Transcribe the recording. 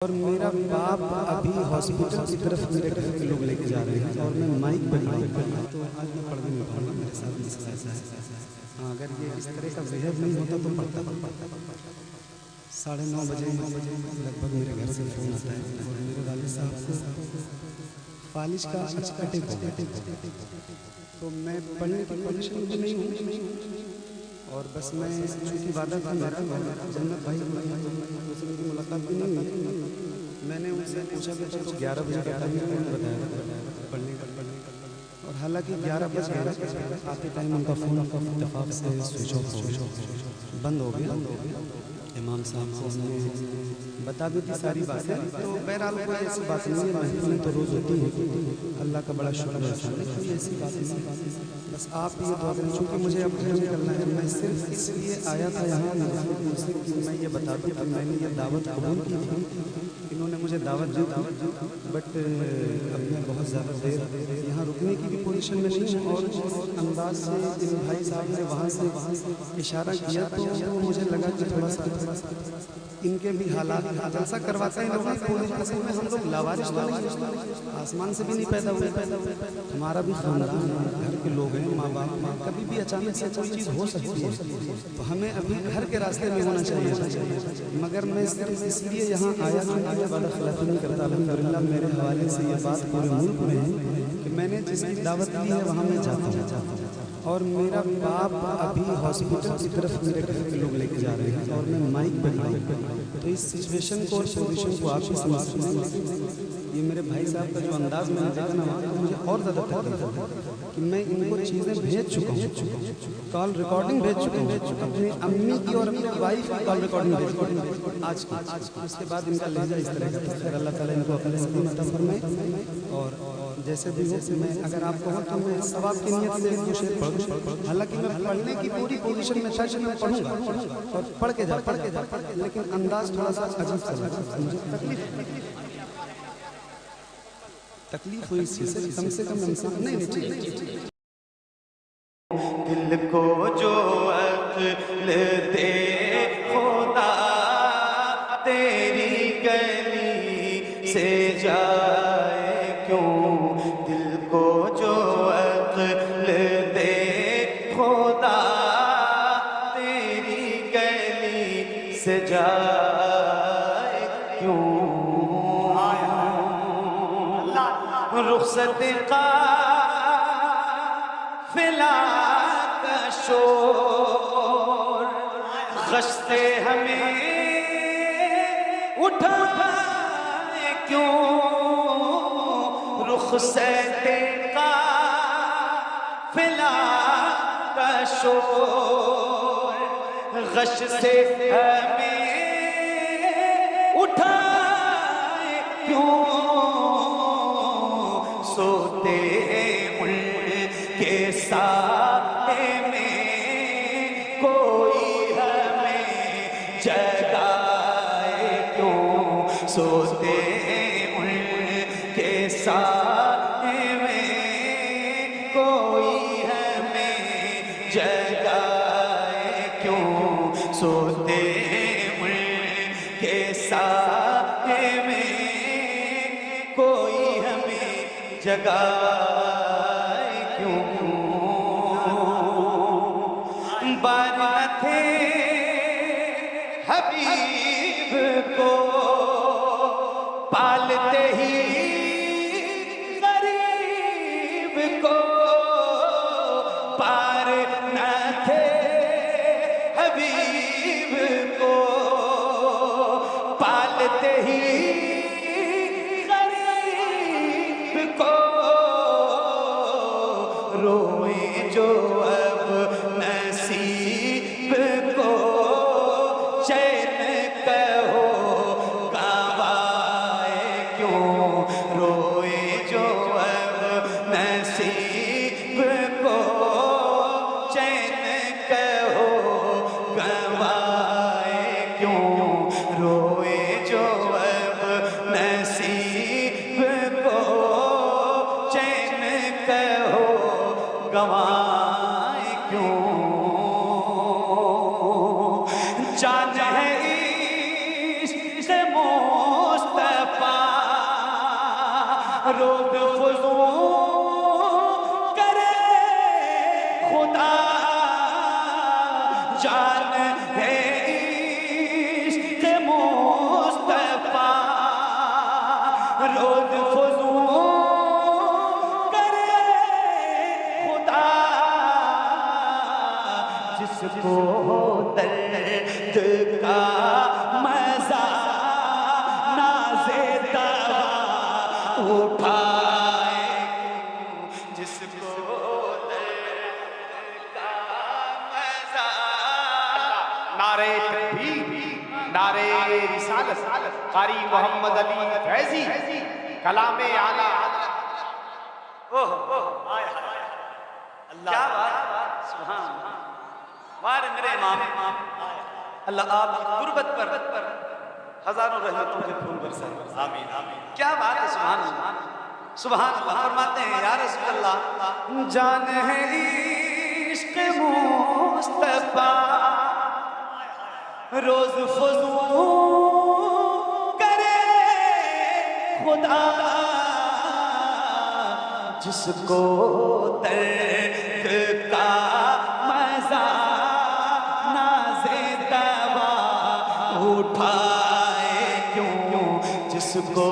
اور میرا باپ ابھی ہاسپٹل کی طرف میرے گھر کے لوگ لے کے جا رہے ہیں اور میں مائک پہ تو آج میں پڑھ بھی نہیں پاؤں گا، میرے ساتھ مسئلہ ایسا ہے۔ ہاں، اگر یہ اس طرح کا ذہن نہیں ہوتا تو پڑھتا 9:30 بجے لگ بھگ میرے گھر سے فون آتا ہے اور میرے والد صاحب کو فالج کا اٹیک ہو گیا، تو میں پڑھنے کی پوزیشن میں نہیں ہوں اور بس میں چونکہ وعدہ تھا میرا جنت بھائی سے میری ملاقات بھی نہیں ہوئی، میں نے ان سے پوچھا بھی تھا تو 11 بجے کا ٹائم انہوں نے بتایا پڑھنے کا، اور حالانکہ 11 بج گئے آتے ٹائم ان کا فون اتفاق سے سوئچ آف ہو گیا، بند ہو گیا۔ امام صاحب کو نے بتا بھی تھی ساری باتیں، تو بہرحال کوئی ایسی بات نہیں ہے، محفلیں تو روز ہوتی ہیں، اللہ کا بڑا شکر ہے، کوئی ایسی بات نہیں، بس آپ یہ دعا کریں چونکہ مجھے اب گھر نکلنا ہے، میں صرف اس لیے آیا تھا یہاں کہ میں یہ بتا دوں کہ میں نے یہ دعوت قبول کی تھی، انہوں نے مجھے دعوت دی تھی، بٹ اب میں بہت زیادہ دیر یہاں رکنے کی بھی پوزیشن میں نہیں ہوں، اور جس انداز سے ان بھائی صاحب نے وہاں سے اشارہ کیا تو مجھے لگا کہ تھوڑا سا ان کے بھی حالات جلسہ کرواتے ہیں لوگ، اصل میں ہم لوگ لاوارث تو نہیں، آسمان سے بھی نہیں پیدا ہوئے، ہمارا بھی خاندان گھر کے لوگ ہیں، ماں باپ، کبھی بھی اچانک سے کوئی چیز ہو سکتی ہے، تو ہمیں ابھی گھر کے راستے میں ہونا چاہیے، مگر میں صرف اس لیے یہاں آیا کہ میں بڑا خلاف نہیں کرتا، الحمدللہ میرے حوالے سے یہ بات پورے ملک میں ہے کہ میں نے جس کی دعوت دی ہے وہاں میں جاتا ہوں، اور میرا باپ ابھی ہاسپٹل کی طرف میرے گھر کے لوگ لے کے جا رہے ہیں اور میں مائک پہ تو اس سچویشن کو اور پوزیشن کو آپ بھی سمجھ سکتے ہیں، یہ میرے بھائی صاحب کا جو انداز میں نے دیکھا نا وہاں تو مجھے اور زیادہ تکلیف ہے کہ میں ان کو چیزیں بھیج چکا ہوں، کال ریکارڈنگ بھیج چکا ہوں، اپنی امی کی اور اپنی وائف کی کال ریکارڈنگ بھیج چکا ہوں آج کی، اس کے بعد ان کا لہجہ اس طرح کا تھا، خیر اللہ تعالیٰ ان کو عقل سلیم عطا فرمائے، اور جیسے بھی ہو میں اگر آپ کو تو میں ثواب کی نیت سے یہ شعر پڑھوں، حالانکہ میں پڑھنے کی پوری پوزیشن میں تھا کہ میں پڑھوں گا اور پڑھ کے جا لیکن انداز تھوڑا سا عجیب سا لگا، مجھے تکلیف ہوئی اس سے کم انسان نہیں دل کو جو عقل دے خدا تیری گلی سے جائے کیوں، دل کو جو عقل دے خدا تیری گلی سے جائے کیوں، رخصت قافلہ کا شور غشت ہمیں اٹھائے کیوں، رخصت قافلہ کا شور غش سے ہمیں اٹھائے کیوں، سوتے ان کے سائے میں کوئی ہمیں جگائے کیوں، سوتے ان کے سائے میں کوئی ہمیں جگائے کیوں، سوتے ان کے سائے میں کوئی ہمیں جگائے کیوں، بار نہ تھے حبیب کو پالتے ہی غریب کو، پار نہ تھے حبیب کو پالتے ہی روئے جو اب نصیب کو چین کہو گوائے کیوں، روئے جو اب نصیب کو چین کہو گوائے کیوں، روئے جو اب روز فضو کرے خدا جان ہے عشق مصطفیٰ روز فضو کرے خدا جس کو درد کا مزہ نازے دوا اٹھائے جس کو درد کا مزہ نعرے تکبیر نعرے رسالت قاری محمد علی فیضی کلام اعلیٰ کیا بات سبحان اللہ مارے میرے امام اللہ آپ کی قربت پر ہزاروں رحمتوں کے پھول برسائے آمین آمین کیا بات ہے سبحان اللہ سبحان اللہ فرماتے ہیں یا رسول اللہ جان ہے عشق مصطفیٰ روز فضو کرے خدا جس کو درد کا مزہ نازے دوا اٹھائے کیوں جس کو